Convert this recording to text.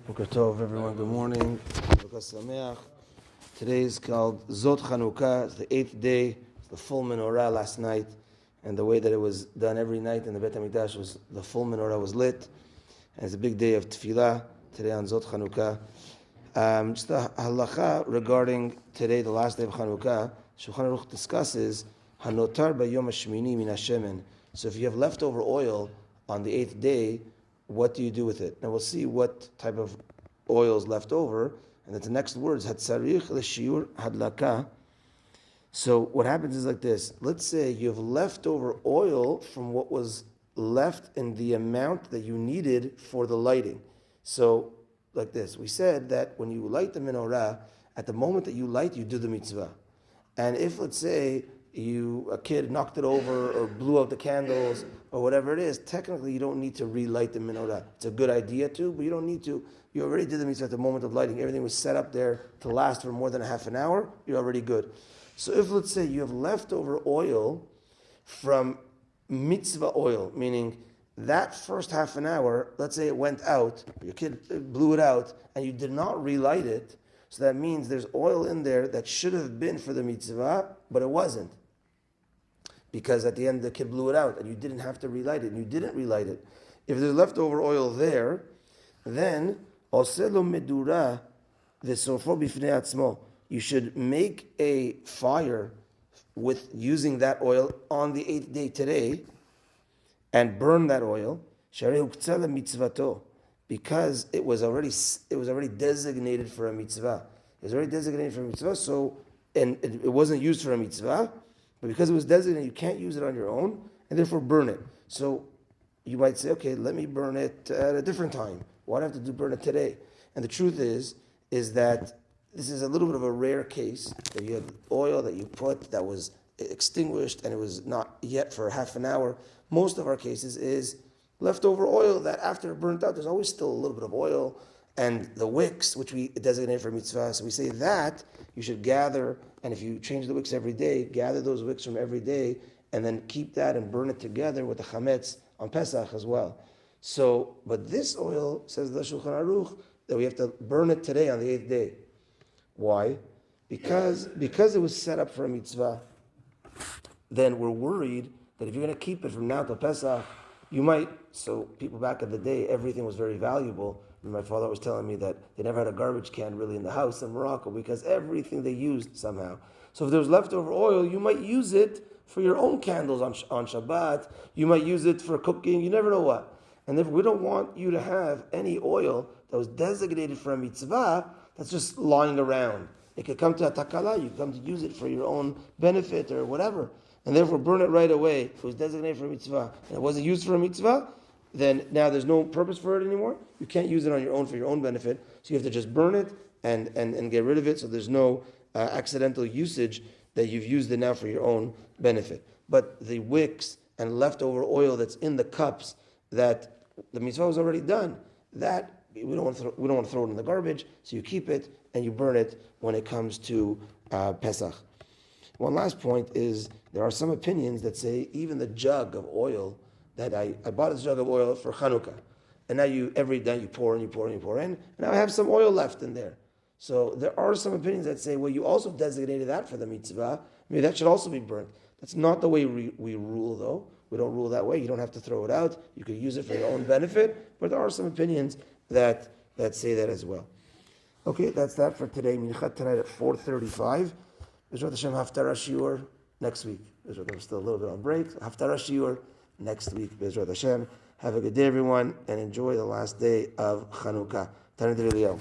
Boker Tov, everyone. Good morning. Today is called Zot Hanuka. It's the 8th day. It's the full menorah last night, and the way that it was done every night in the Beit Hamikdash was the full menorah was lit, and it's a big day of tefillah today on Zot Hanuka. Just a halacha regarding today, the last day of Hanukkah. Shulchan Aruch discusses Hanotar b'yom hashmini min hashemen. So if you have leftover oil on the 8th day, what do you do with it? Now we'll see what type of oil is left over, and then the next words hatzarich l'shiur hadlaka. So what happens is like this. Let's say you have leftover oil from what was left in the amount that you needed for the lighting. So like this, we said that when you light the menorah, at the moment that you light, you do the mitzvah. And if, let's say, a kid knocked it over or blew out the candles or whatever it is, technically you don't need to relight the menorah. It's a good idea to, but you don't need to. You already did the mitzvah at the moment of lighting. Everything was set up there to last for more than a half an hour. You're already good. So if, let's say, you have leftover oil from mitzvah oil, meaning that first half an hour, let's say it went out, your kid blew it out, and you did not relight it, so that means there's oil in there that should have been for the mitzvah, but it wasn't. Because at the end the kid blew it out, and you didn't have to relight it, and you didn't relight it. If there's leftover oil there, then oselo medura v'sorfo b'fnei atzmo. You should make a fire with using that oil on the 8th day today, and burn that oil, because it was already designated for a mitzvah. It was already designated for a mitzvah, so and it wasn't used for a mitzvah, but because it was designated, you can't use it on your own, and therefore burn it. So you might say, okay, let me burn it at a different time. Why do I have to burn it today? And the truth is that this is a little bit of a rare case that you had oil that you put that was extinguished and it was not yet for half an hour. Most of our cases is leftover oil that after it burnt out, there's always still a little bit of oil, and the wicks, which we designate for mitzvah. So we say that you should gather, and if you change the wicks every day, gather those wicks from every day, and then keep that and burn it together with the chametz on Pesach as well. So, but this oil, says the Shulchan Aruch, that we have to burn it today on the 8th day. Why? Because it was set up for a mitzvah, then we're worried that if you're going to keep it from now till Pesach, you might, so people back in the day, everything was very valuable. And my father was telling me that they never had a garbage can really in the house in Morocco because everything they used somehow. So if there's leftover oil, you might use it for your own candles on Shabbat. You might use it for cooking. You never know what. And if we don't want you to have any oil that was designated for a mitzvah that's just lying around. It could come to a takala, you come to use it for your own benefit or whatever. And therefore burn it right away. If it was designated for a mitzvah and it wasn't used for a mitzvah, then now there's no purpose for it anymore. You can't use it on your own for your own benefit. So you have to just burn it and get rid of it, so there's no accidental usage that you've used it now for your own benefit. But the wicks and leftover oil that's in the cups that the mitzvah was already done, that we don't want to throw it in the garbage, so you keep it and you burn it when it comes to Pesach. One last point is there are some opinions that say even the jug of oil that I bought this jug of oil for Hanukkah, and now every day you pour in, and now I have some oil left in there. So there are some opinions that say, well, you also designated that for the mitzvah, maybe that should also be burnt. That's not the way we rule, though. We don't rule that way. You don't have to throw it out. You could use it for your own benefit, but there are some opinions that say that as well. Okay, that's that for today. Minchat tonight at 4:35. Bezrat Hashem Haftarah Shiur next week. I'm still a little bit on break. Haftarah Shiur next week. Bezrat Hashem. Have a good day, everyone, and enjoy the last day of Hanukkah. Tanit Eliyahu.